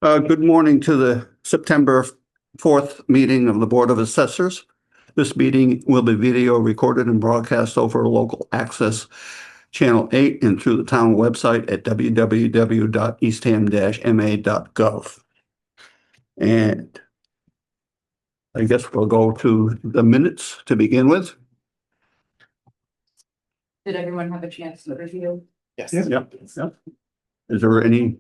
Good morning to the September 4th meeting of the Board of Assessors. This meeting will be video recorded and broadcast over local access channel 8 and through the town website at www.eastham-ma.gov. And I guess we'll go to the minutes to begin with. Did everyone have a chance to review? Yes. Yep. Is there any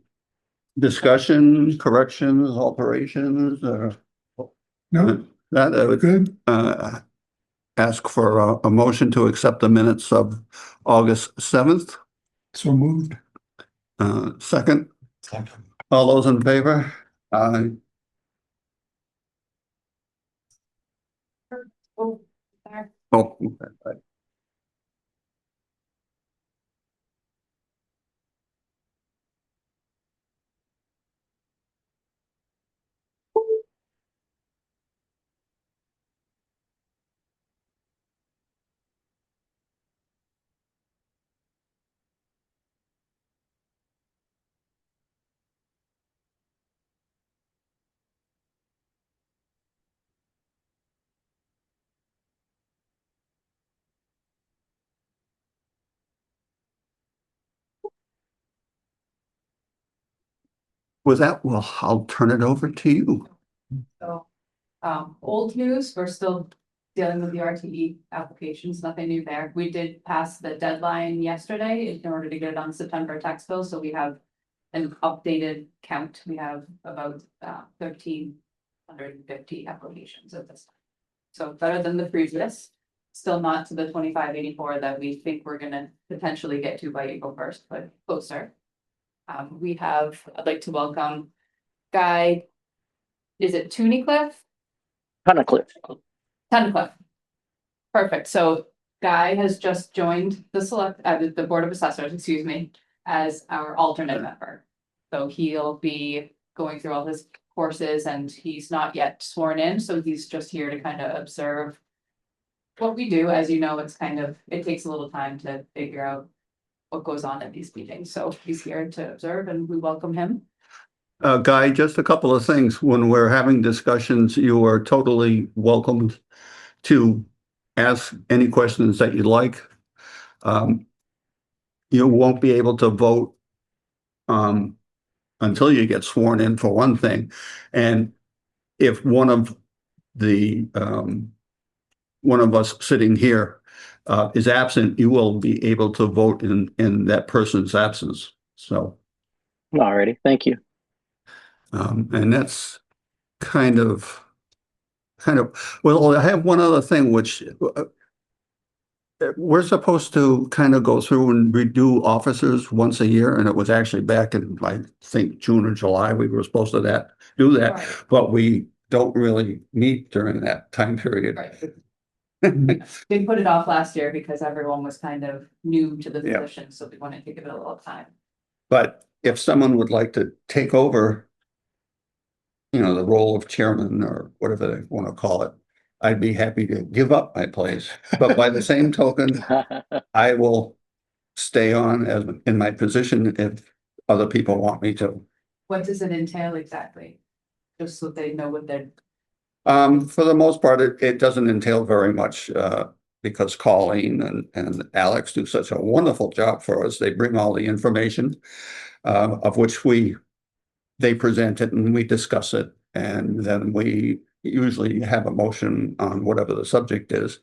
discussion, corrections, alterations, or? No, That I would good. ask for a motion to accept the minutes of August 7th. So moved. Second, all those in favor? Oh, there. Oh, okay. With that, well, I'll turn it over to you. So, old news, we're still dealing with the RTE applications, nothing new there. We did pass the deadline yesterday in order to get it on September tax bill, so we have an updated count. We have about 1,350 applications at this time. So better than the previous, still not to the 2584 that we think we're gonna potentially get to by April 1st, but closer. I'd like to welcome Guy, is it Tunnicliffe? Tunnicliffe. Perfect. So Guy has just joined the Board of Assessors, excuse me, as our alternate member. So he'll be going through all his courses and he's not yet sworn in, so he's just here to kind of observe what we do. As you know, it takes a little time to figure out what goes on at these meetings. So he's here to observe and we welcome him. Guy, just a couple of things. When we're having discussions, you are totally welcome to ask any questions that you'd like. You won't be able to vote until you get sworn in, for one thing. And if one of us sitting here is absent, you will be able to vote in that person's absence. So. Alrighty, thank you. And that's kind of, well, I have one other thing, which we're supposed to kind of go through and redo officers once a year. And it was actually back in, I think, June or July, we were supposed to do that, Right. but we don't really meet during that time period. Right. We put it off last year because everyone was kind of new to the Yeah. position, so we wanted to give it a little time. But if someone would like to take over, the role of chairman or whatever they want to call it, I'd be happy to give up my place. But by the same token, I will stay on as in my position if other people want me to. What does it entail exactly? Just so they know what they're. For the most part, it doesn't entail very much, because Colleen and Alex do such a wonderful job for us. They bring all the information, of which they present it and we discuss it. And then we usually have a motion on whatever the subject is.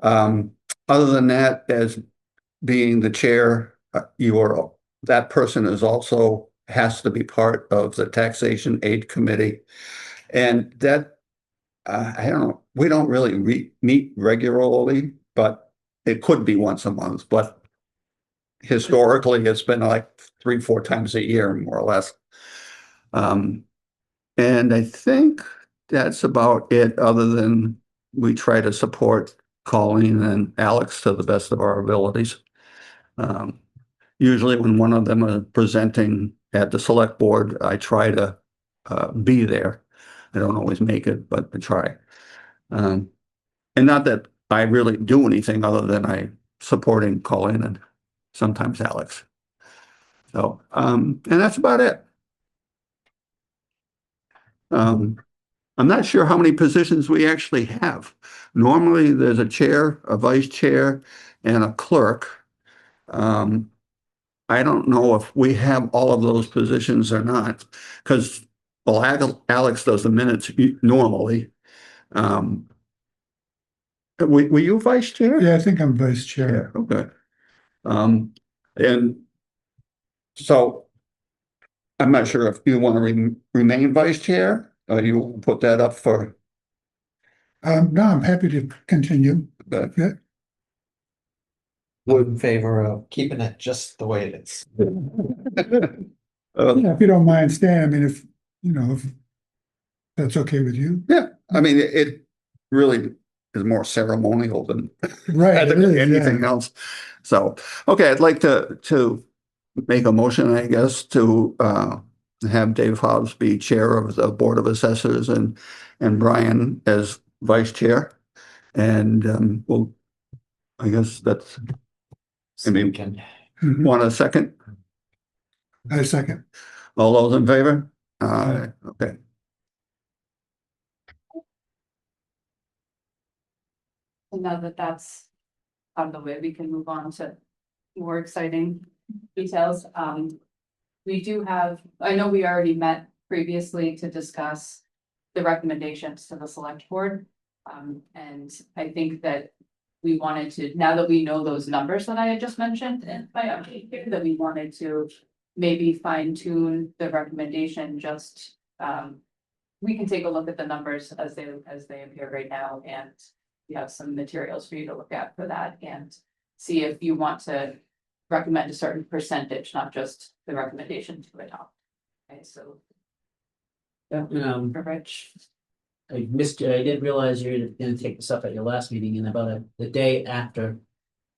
Other than that, as being the chair, that person has to be part of the taxation aid committee. And that, I don't know, we don't really meet regularly, but it could be once a month, but historically it's been like 3-4 times a year, more or less. And I think that's about it, other than we try to support Colleen and Alex to the best of our abilities. Usually when one of them are presenting at the select board, I try to be there. I don't always make it, but I try. And not that I really do anything other than supporting Colleen and sometimes Alex. So, and that's about it. I'm not sure how many positions we actually have. Normally, there's a chair, a vice chair, and a clerk. I don't know if we have all of those positions or not, because, well, Alex does the minutes normally. Were you vice chair? Yeah, I think I'm vice chair. Yeah, okay. And so I'm not sure if you want to remain vice chair, or you put that up for No, I'm happy to continue. the. Yeah. I'm in favor of keeping it just the way it is. Yeah, if you don't mind staying, I mean, if that's okay with you. Yeah, I mean, it really is more ceremonial than Right. it is, anything yeah. else. So, okay, I'd like to make a motion, I guess, to have Dave Hobbs be chair of the Board of Assessors and Brian as vice chair. And well, I guess that's, I mean, Can Mhm. want a second? I second. All those in favor? Aye. Okay. And now that that's out of the way, we can move on to more exciting details. We do have, I know we already met previously to discuss the recommendations to the select board. And I think that we wanted to, now that we know those numbers that I had just mentioned in my update here, that we wanted to maybe fine tune the recommendation, just, we can take a look at the numbers as they appear right now, and we have some materials for you to look at for that, and see if you want to recommend a certain percentage, not just the recommendation to adopt. Okay, so Yeah, for Rich, I missed you. I didn't realize you were gonna take this up at your last meeting, and about the day after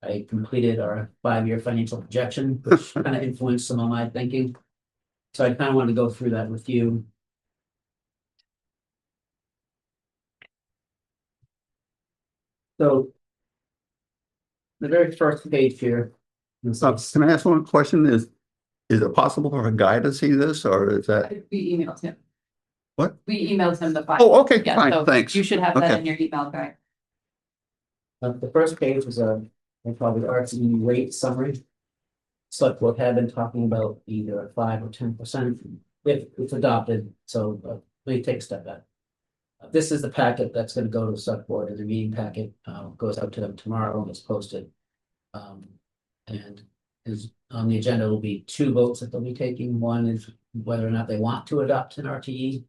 I completed our 5-year financial projection, which kind of influenced some of my thinking. So I kind of wanted to go through that with you. So the very first page here. Can I ask one question? Is it possible for a guy to see this, or is that, we emailed him. What? We emailed him the file. oh, okay, Yeah, fine, so thanks. you should have that Okay. in your email, guy. The first page was I call it RTE rate summary. Select board had been talking about either 5 or 10% if it's adopted, so let me take a step back. This is the packet that's gonna go to the select board, and the meeting packet goes out to them tomorrow and is posted. And is on the agenda will be 2 votes that they'll be taking. One is whether or not they want to adopt an RTE.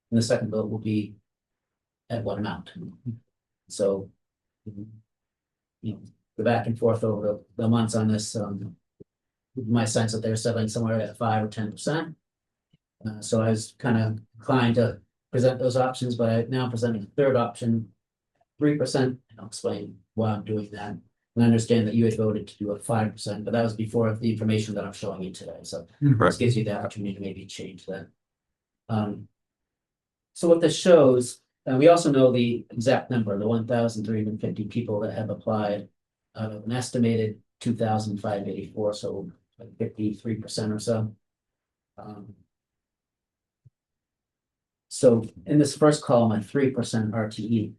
And the second vote will be at what amount. So, you know, the back and forth over the months on this, my sense that they're settling somewhere at 5 or 10%. So I was kind of inclined to present those options, but I'm now presenting a third option, 3%, and I'll explain why I'm doing that. And I understand that you had voted to do a 5%, but that was before the information that I'm showing you today, so this gives you the opportunity to maybe change that. So what this shows, we also know the exact number, the 1,350 people that have applied, an estimated 2,584, so like 53% or so. So in this first column, at 3% RTE,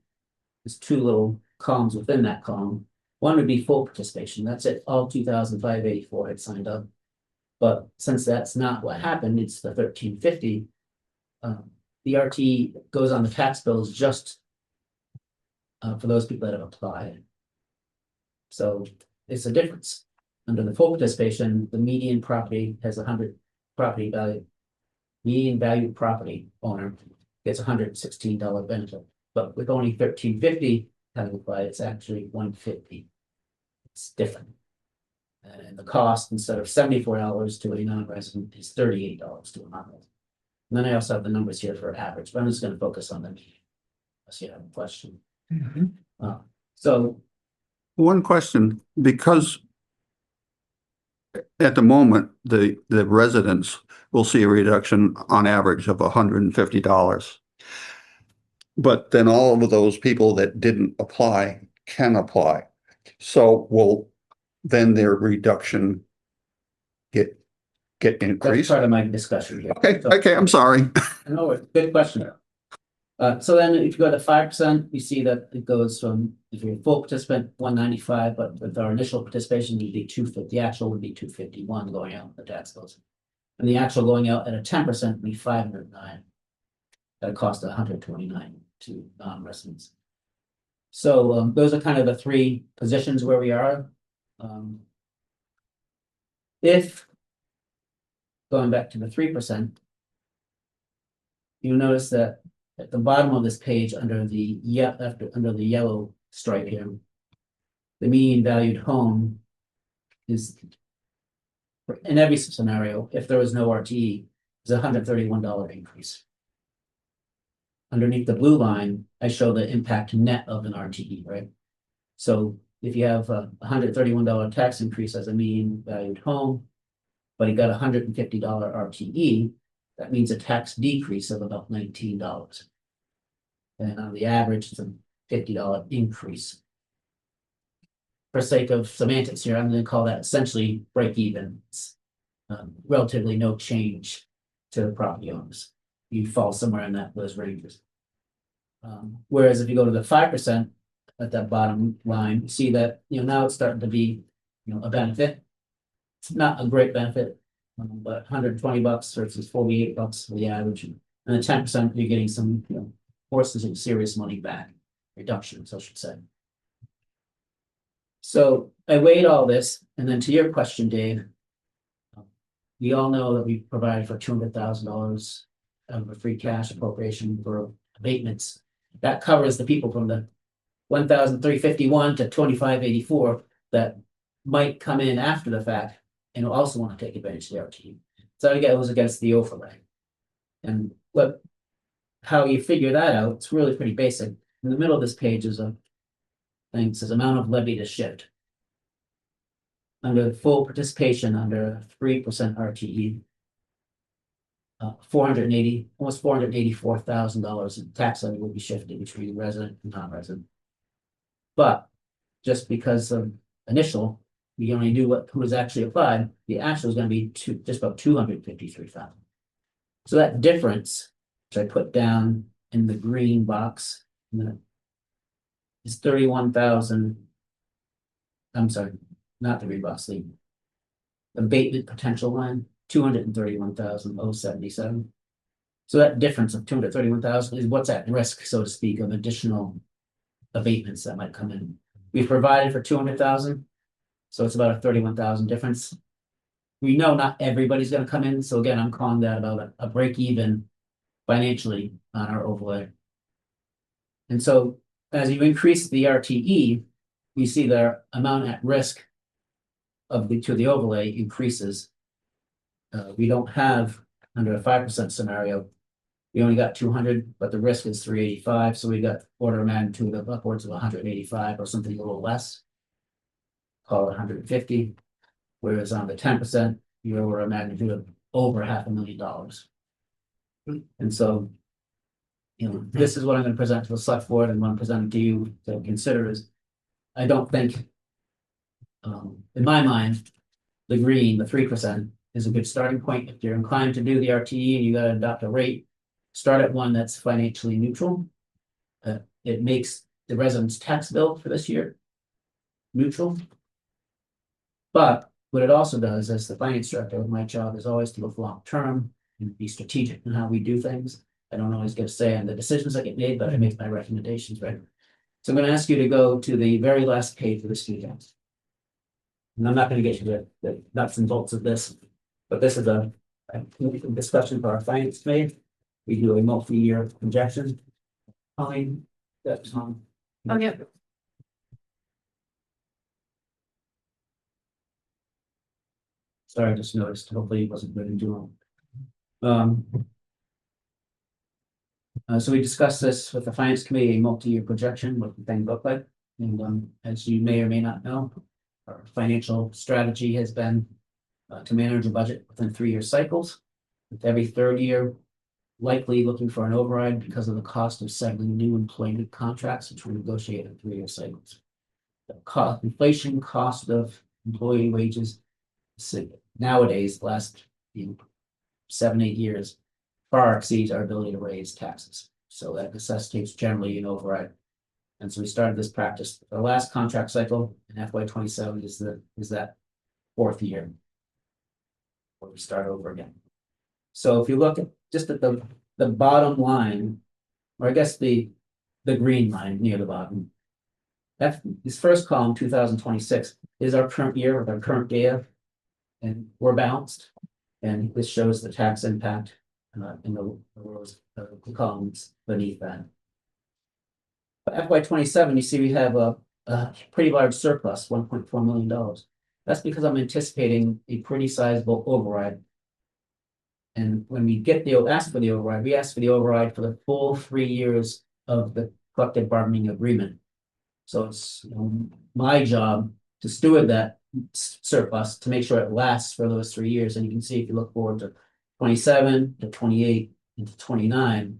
there's 2 little columns within that column. One would be full participation. That's it. All 2,584 had signed up. But since that's not what happened, it's the 1,350. The RTE goes on the tax bills just for those people that have applied. So it's a difference. Under the full participation, the median property has 100 property value. Median value property owner gets $116 benefit, but with only 1,350 having applied, it's actually 150. It's different. And the cost, instead of $74 to a non-resident, is $38 to a non-resident. And then I also have the numbers here for average, but I'm just going to focus on the median. Unless you have a question. Mhm. So One question, because at the moment, the residents will see a reduction on average of $150. But then all of those people that didn't apply can apply. So will then their reduction get get That's increased? part of my discussion here. Okay, So- okay, I'm sorry. No, good question. So then if you go to 5%, you see that it goes from, if you're a full participant, 195, but with our initial participation, would be 250, the actual would be 251 going out, the tax goes. And the actual going out at a 10% would be 509. At a cost of 129 to non-residents. So those are kind of the three positions where we are. If going back to the 3%, you'll notice that at the bottom of this page, under the yellow stripe here, the median valued home is, in every scenario, if there was no RTE, is a $131 increase. Underneath the blue line, I show the impact net of an RTE, right? So if you have a $131 tax increase as a median valued home, but you got a $150 RTE, that means a tax decrease of about $19. And on the average, it's a $50 increase. For sake of semantics here, I'm going to call that essentially break even. It's, relatively no change to the property owners. You fall somewhere in those ranges. Whereas if you go to the 5% at that bottom line, you see that, now it's starting to be, a benefit. It's not a great benefit, but $120 versus $48 for the average. And the 10%, you're getting some, forces of serious money back, reductions, I should say. So I weighed all this, and then to your question, Dave, we all know that we provided for $200,000 of a free cash appropriation for abatements. That covers the people from the 1,351 to 2,584 that might come in after the fact and also want to take advantage of the RTE. So again, it was against the overlay. And how you figure that out, it's really pretty basic. In the middle of this page is a thing that says amount of levy to shift. Under full participation under 3% RTE, almost $484,000 in tax levy will be shifted between resident and non-resident. But just because of initial, we only knew who was actually applied, the actual is going to be just about 253,000. So that difference, which I put down in the green box, is 31,000. I'm sorry, not the green box, the abatement potential line, 231,077. So that difference of 231,000 is what's at risk, so to speak, of additional abatements that might come in. We've provided for 200,000, so it's about a 31,000 difference. We know not everybody's going to come in, so again, I'm calling that about a break even financially on our overlay. And so as you increase the RTE, you see the amount at risk to the overlay increases. We don't have, under a 5% scenario, we only got 200, but the risk is 385. So we got order of magnitude of upwards of 185 or something a little less. Call it 150. Whereas on the 10%, you're order of magnitude of over $500,000. And so, this is what I'm going to present to the select board and what I'm presenting to you to consider is, I don't think, in my mind, the green, the 3% is a good starting point. If you're inclined to do the RTE and you got to adopt a rate, start at one that's financially neutral. It makes the resident's tax bill for this year neutral. But what it also does, as the finance director, my job is always to look long-term and be strategic in how we do things. I don't always get a say on the decisions that get made, but I make my recommendations, right? So I'm going to ask you to go to the very last page of the student. And I'm not going to get you the nuts and bolts of this, but this is a discussion for our finance committee. We do a multi-year projection. Colleen, that's on. Oh, yeah. Sorry, I just noticed. Hopefully it wasn't really too long. So we discussed this with the finance committee, a multi-year projection, what the thing looked like. And as you may or may not know, our financial strategy has been to manage a budget within 3-year cycles. With every third year, likely looking for an override because of the cost of settling new employment contracts, which we negotiate in 3-year cycles. The inflation cost of employee wages nowadays, last in 7, 8 years far exceeds our ability to raise taxes. So that necessitates generally an override. And so we started this practice. Our last contract cycle in FY27 is that 4th year where we start over again. So if you look at just at the bottom line, or I guess the green line near the bottom, this first column, 2026, is our current year with our current data, and we're balanced. And this shows the tax impact in the rows, the columns beneath that. But FY27, you see we have a pretty large surplus, $1.4 million. That's because I'm anticipating a pretty sizable override. And when we ask for the override, we ask for the override for the full 3 years of the collective bargaining agreement. So it's my job to steward that surplus to make sure it lasts for those 3 years. And you can see if you look forward to 27 to 28 and to 29,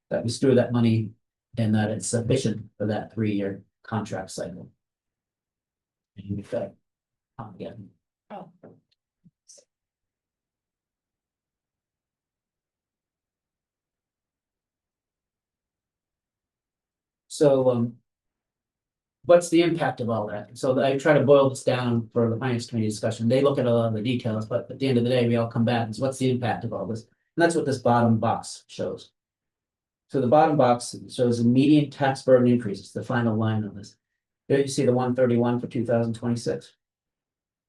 that we steward that money and that it's sufficient for that 3-year contract cycle. And we've got again. Oh. So what's the impact of all that? So I try to boil this down for the finance committee discussion. They look at a lot of the details, but at the end of the day, we all come back and say, what's the impact of all this? And that's what this bottom box shows. So the bottom box shows the median tax burden increases, the final line on this. There you see the 131 for 2026.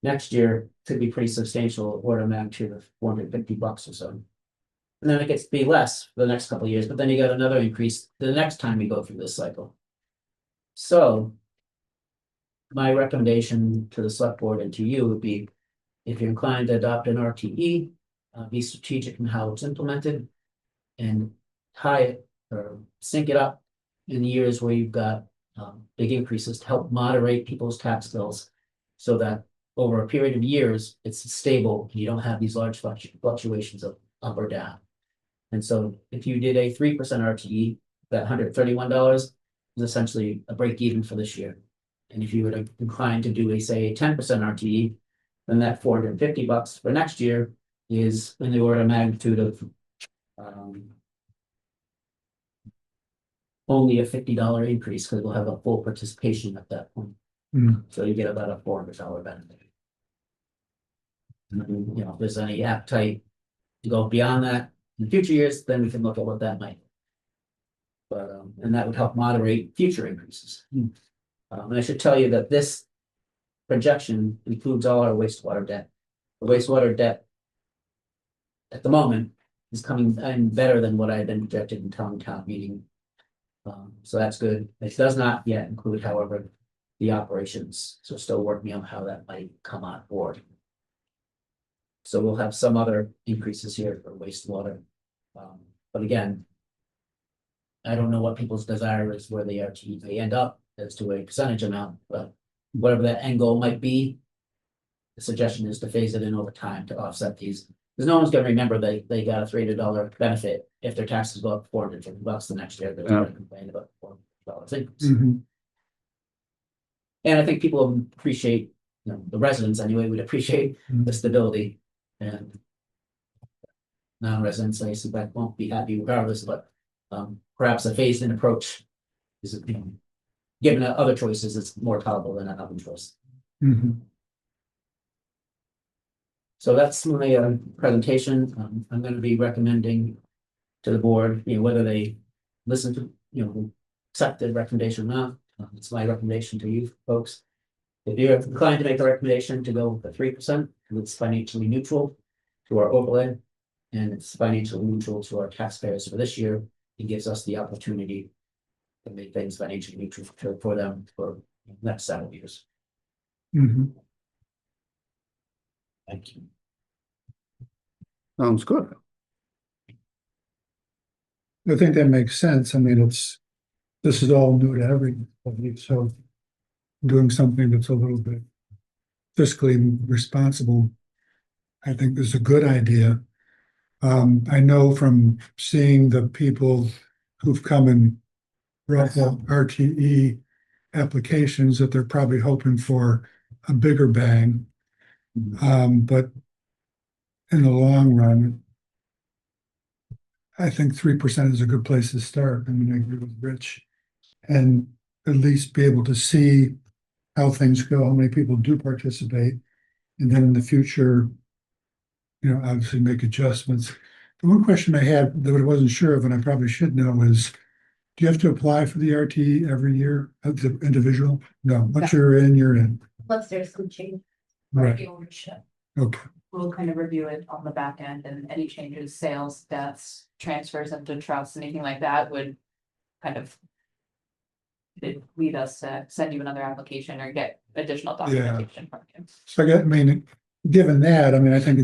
Next year could be pretty substantial, order of magnitude of $450 or so. And then it gets to be less for the next couple of years, but then you got another increase the next time we go through this cycle. So my recommendation to the select board and to you would be, if you're inclined to adopt an RTE, be strategic in how it's implemented and tie it or sync it up in years where you've got big increases to help moderate people's tax bills so that over a period of years, it's stable and you don't have these large fluctuations of up or down. And so if you did a 3% RTE, that $131 is essentially a break even for this year. And if you were inclined to do a 10% RTE, then that $450 for next year is in the order of magnitude of only a $50 increase because we'll have a full participation at that point. So you get about a $400 benefit. And, if there's any appetite to go beyond that in future years, then we can look at what that might be. But and that would help moderate future increases. And I should tell you that this projection includes all our wastewater debt. The wastewater debt at the moment is coming in better than what I had been projected in town meeting. So that's good. It does not yet include, however, the operations. So still working on how that might come on board. So we'll have some other increases here for wastewater. But again, I don't know what people's desire is where the RTE may end up as to a percentage amount, but whatever that end goal might be, the suggestion is to phase it in over time to offset these. Because no one's going to remember they got a $300 benefit if their taxes go up $450 the next year. They're going to complain about $400 increase. And I think people appreciate, the residents anyway, would appreciate the stability. And non-residents, I suspect, won't be happy regardless, but perhaps a phased-in approach is, given other choices, it's more tolerable than another choice. So that's my presentation. I'm going to be recommending to the board, whether they listen to, accept the recommendation or not. It's my recommendation to you folks. If you're inclined to make a recommendation to go with the 3%, it's financially neutral to our overlay, and it's financially neutral to our taxpayers for this year. It gives us the opportunity to make things financially neutral for them for the next several years. Thank you. Sounds good. I think that makes sense. I mean, this is all new to everybody, so doing something that's a little bit fiscally responsible, I think is a good idea. I know from seeing the people who've come and brought the RTE applications that they're probably hoping for a bigger bang. But in the long run, I think 3% is a good place to start. I mean, I agree with Rich. And at least be able to see how things go, how many people do participate. And then in the future, obviously make adjustments. The one question I had that I wasn't sure of, and I probably should know, is do you have to apply for the RTE every year as the individual? No, once you're in, you're in. Unless there's some change. Right. The ownership. Okay. We'll kind of review it on the back end and any changes, sales, deaths, transfers into trusts, anything like that would kind of it'd lead us to send you another application or get additional documentation from you. So I mean, given that, I mean, I think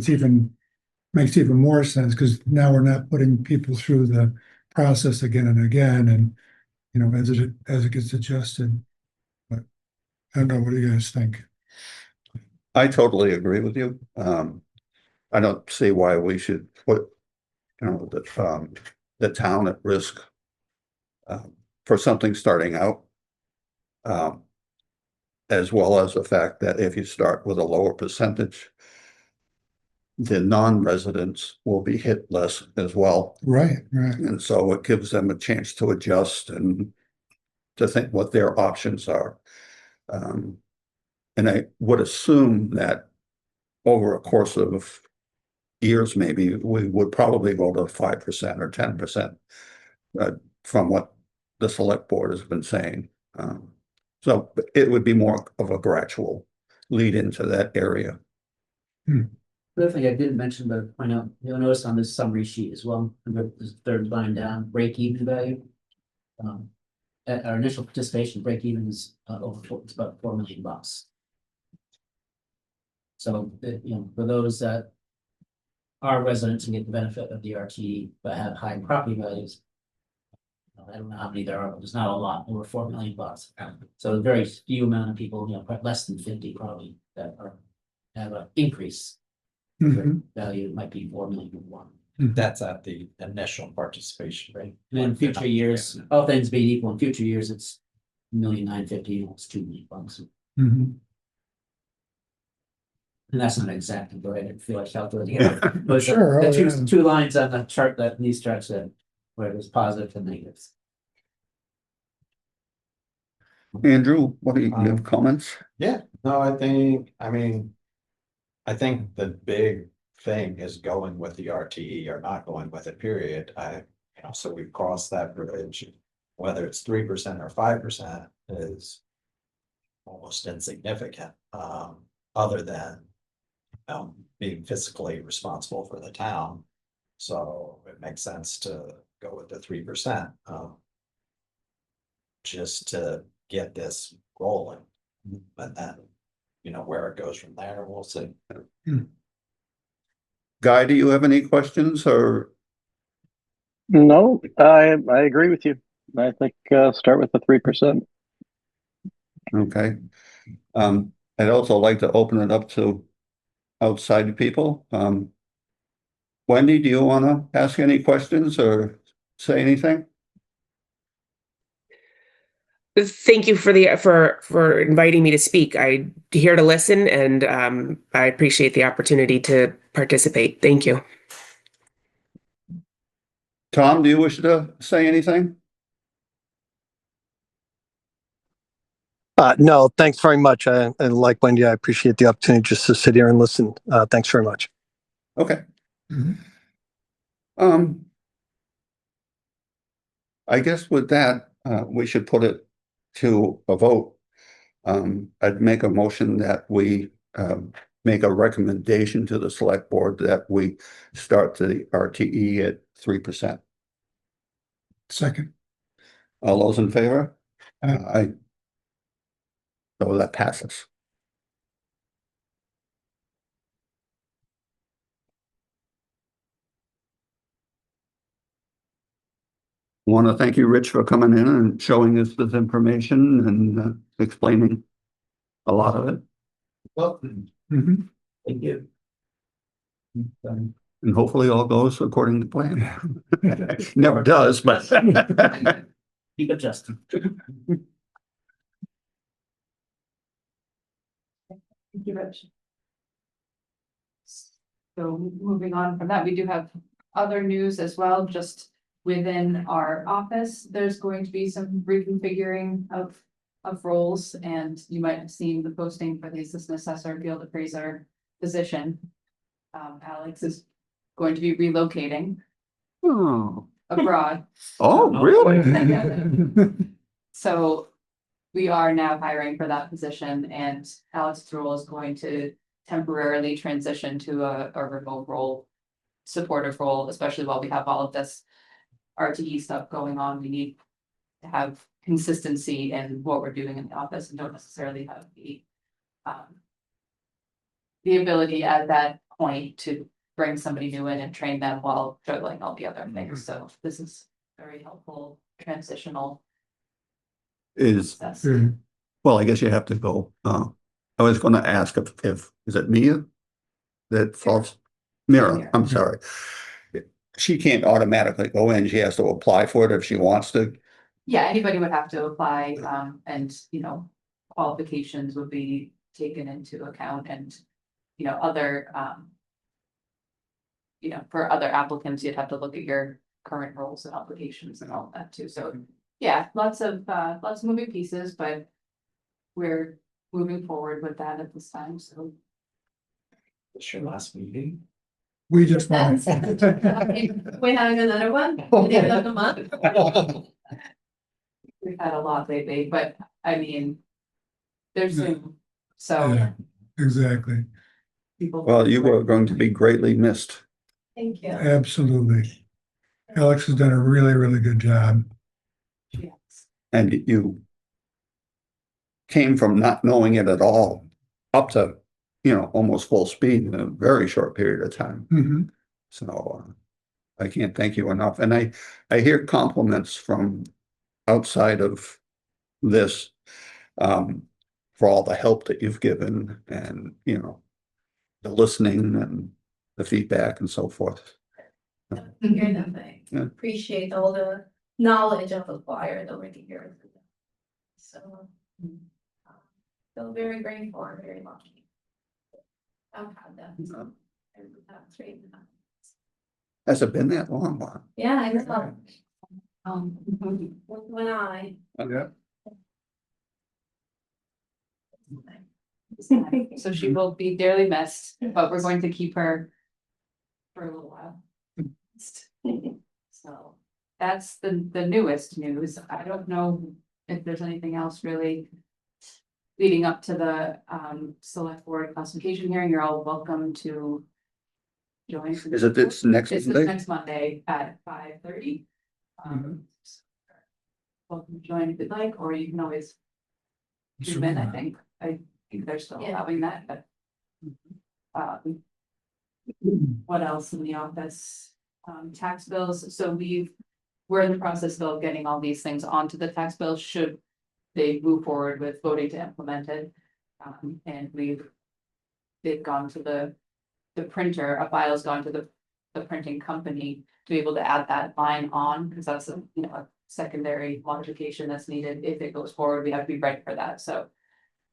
makes even more sense because now we're not putting people through the process again and again and, as it gets adjusted. But I don't know, what do you guys think? I totally agree with you. I don't see why we should put, the town at risk for something starting out. As well as the fact that if you start with a lower percentage, the non-residents will be hit less as well. Right. And so it gives them a chance to adjust and to think what their options are. And I would assume that over a course of years, maybe we would probably go to 5% or 10% from what the select board has been saying. So it would be more of a gradual lead into that area. The other thing I didn't mention, but point out, you'll notice on this summary sheet as well, the third line down, break even value. At our initial participation, break even is it's about $4 million. So, for those that are residents and get the benefit of the RTE but have high property values. I don't know how many there are, but there's not a lot, over $4 million. So a very few amount of people, less than 50 probably that have an increase. Mhm. Value might be 4 million one. That's at the initial participation rate. And in future years, all things being equal, in future years, it's 1,950,000, almost $2 million. Mhm. And that's not exactly the way I feel like calculating it. But Sure, the oh, two, yeah. two lines on the chart that these charts that where it was positive and negatives. Andrew, what do you have comments? Yeah, no, I think the big thing is going with the RTE or not going with it, period. So we've crossed that bridge. Whether it's 3% or 5% is almost insignificant, other than being fiscally responsible for the town. So it makes sense to go with the 3%, just to get this rolling. And then, where it goes from there, we'll see. Guy, do you have any questions or? No, I agree with you. I think start with the 3%. Okay. I'd also like to open it up to outside people. Wendy, do you want to ask any questions or say anything? Thank you for inviting me to speak. I'm here to listen, and I appreciate the opportunity to participate. Thank you. Tom, do you wish to say anything? No, thanks very much. And like Wendy, I appreciate the opportunity just to sit here and listen. Thanks very much. Okay. Mhm. I guess with that, we should put it to a vote. I'd make a motion that we make a recommendation to the select board that we start the RTE at 3%. Second. All those in favor? Aye. Aye. So that passes. Want to thank you, Rich, for coming in and showing us this information and explaining a lot of it. Well, Mhm. Thank you. And hopefully all goes according to plan. Never does, but. Keep adjusting. Thank you, Rich. So moving on from that, we do have other news as well, just within our office. There's going to be some reconfiguring of roles, and you might have seen the posting for the assistant assessor, field appraiser position. Alex is going to be relocating Oh, abroad. really? So we are now hiring for that position, and Alex's role is going to temporarily transition to a remote role, supportive role, especially while we have all of this RTE stuff going on. We need to have consistency in what we're doing in the office and don't necessarily have the ability at that point to bring somebody new in and train them while juggling all the other things. So this is very helpful transitional Is, process. well, I guess you have to go. I was gonna ask if, is it Mia? That falls, Mira, I'm sorry. She can't automatically go in. She has to apply for it if she wants to. Yeah, anybody would have to apply, and, qualifications would be taken into account and, other, for other applicants, you'd have to look at your current roles and obligations and all that too. So, yeah, lots of moving pieces, but we're moving forward with that at this time, so. It's your last meeting. We just want. We're having another one at the end of the month. We've had a lot lately, but I mean, there's Zoom, so Yeah, exactly, people. Well, you are going to be greatly missed. Thank you. absolutely. Alex has done a really, really good job. Yes. And you came from not knowing it at all up to, almost full speed in a very short period of time. Mhm. So I can't thank you enough. And I hear compliments from outside of this for all the help that you've given and, the listening and the feedback and so forth. Hear nothing. Yeah. Appreciate all the knowledge I've acquired over the years. So, feel very grateful and very lucky. I've had that. And that's great. Has it been that long? Wow. Yeah, I know. Mhm. When I. Yeah. So she will be dearly missed, but we're going to keep her for a little while. So that's the newest news. I don't know if there's anything else really leading up to the select board classification hearing. You're all welcome to join. Is it this next It's this Monday? next Monday at 5:30. Welcome to join if you'd like, or you can always zoom in, I think they're still Yeah. allowing that, but. What else in the office? Tax bills, so we're in the process of getting all these things onto the tax bills, should they move forward with voting to implement it. And they've gone to the printer, a file's gone to the printing company to be able to add that line on, because that's a secondary modification that's needed. If it goes forward, we have to be ready for that, so.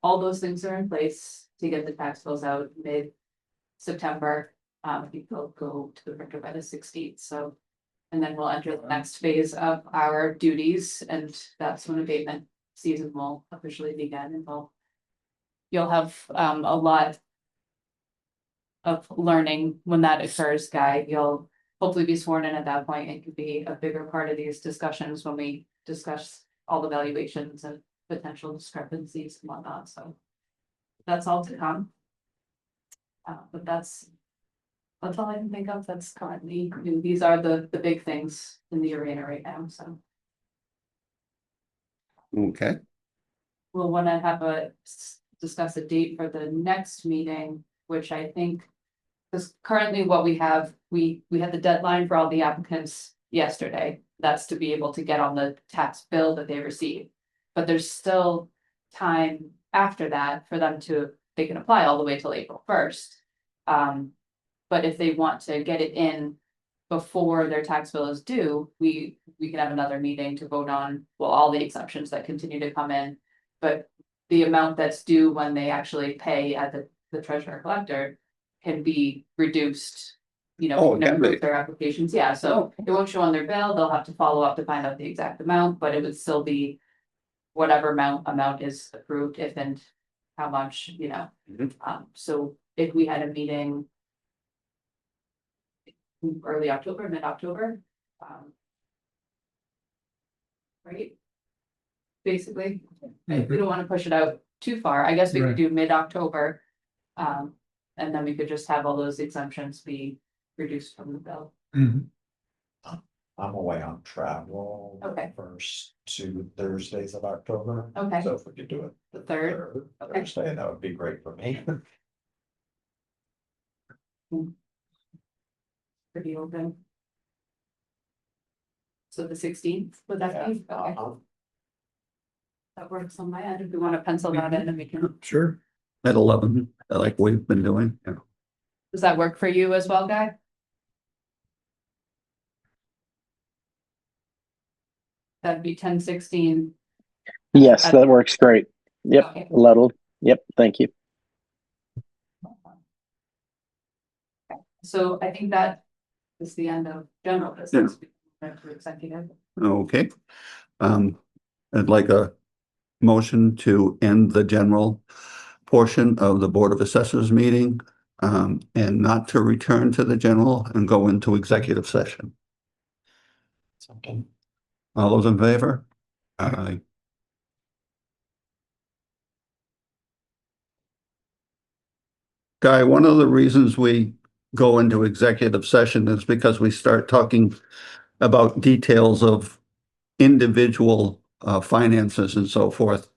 All those things are in place to get the tax bills out mid-September. I think they'll go to the printer by the 16th, so. And then we'll enter the next phase of our duties, and that's when abatement season will officially begin, and you'll have a lot of learning when that occurs, Guy. You'll hopefully be sworn in at that point. It could be a bigger part of these discussions when we discuss all the valuations and potential discrepancies and whatnot, so. That's all to come. But that's all I can think of that's currently, these are the big things in the arena right now, so. Okay. We'll want to have discuss a date for the next meeting, which I think. Because currently what we have, we had the deadline for all the applicants yesterday. That's to be able to get on the tax bill that they receive. But there's still time after that for them they can apply all the way till April 1st. But if they want to get it in before their tax bill is due, we can have another meeting to vote on, well, all the exemptions that continue to come in. But the amount that's due when they actually pay at the treasurer collector can be reduced. You know, Oh, we can it can be. approve their applications, yeah, so it won't show on their bill, they'll have to follow up to find out the exact amount, but it would still be. Whatever amount is approved, if and how much, you know, Mhm. so if we had a meeting. Early October, mid-October. Right? Basically, if we don't wanna push it out too far, I guess we could Right. do mid-October. And then we could just have all those exemptions be reduced from the bill. Mhm. I'm away on travel. Okay. First 2 Thursdays of October. Okay. So if we could do it The third, third Okay. Thursday, that would be great for me. pretty open. So the 16th, would that be? Okay, Uh-huh. that works on my end, if we wanna pencil that in and we can, Sure. At 11, like we've been doing, yeah. does that work for you as well, Guy? That'd be 10/16. Yes, that works great. Yep, Okay. Luddle. Yep, thank you. So I think that is the end of general business. For executive. Okay. I'd like a motion to end the general portion of the Board of Assessors meeting, and not to return to the general and go into executive session. Something. All those in favor? Aye. Guy, one of the reasons we go into executive session is because we start talking about details of individual finances and so forth.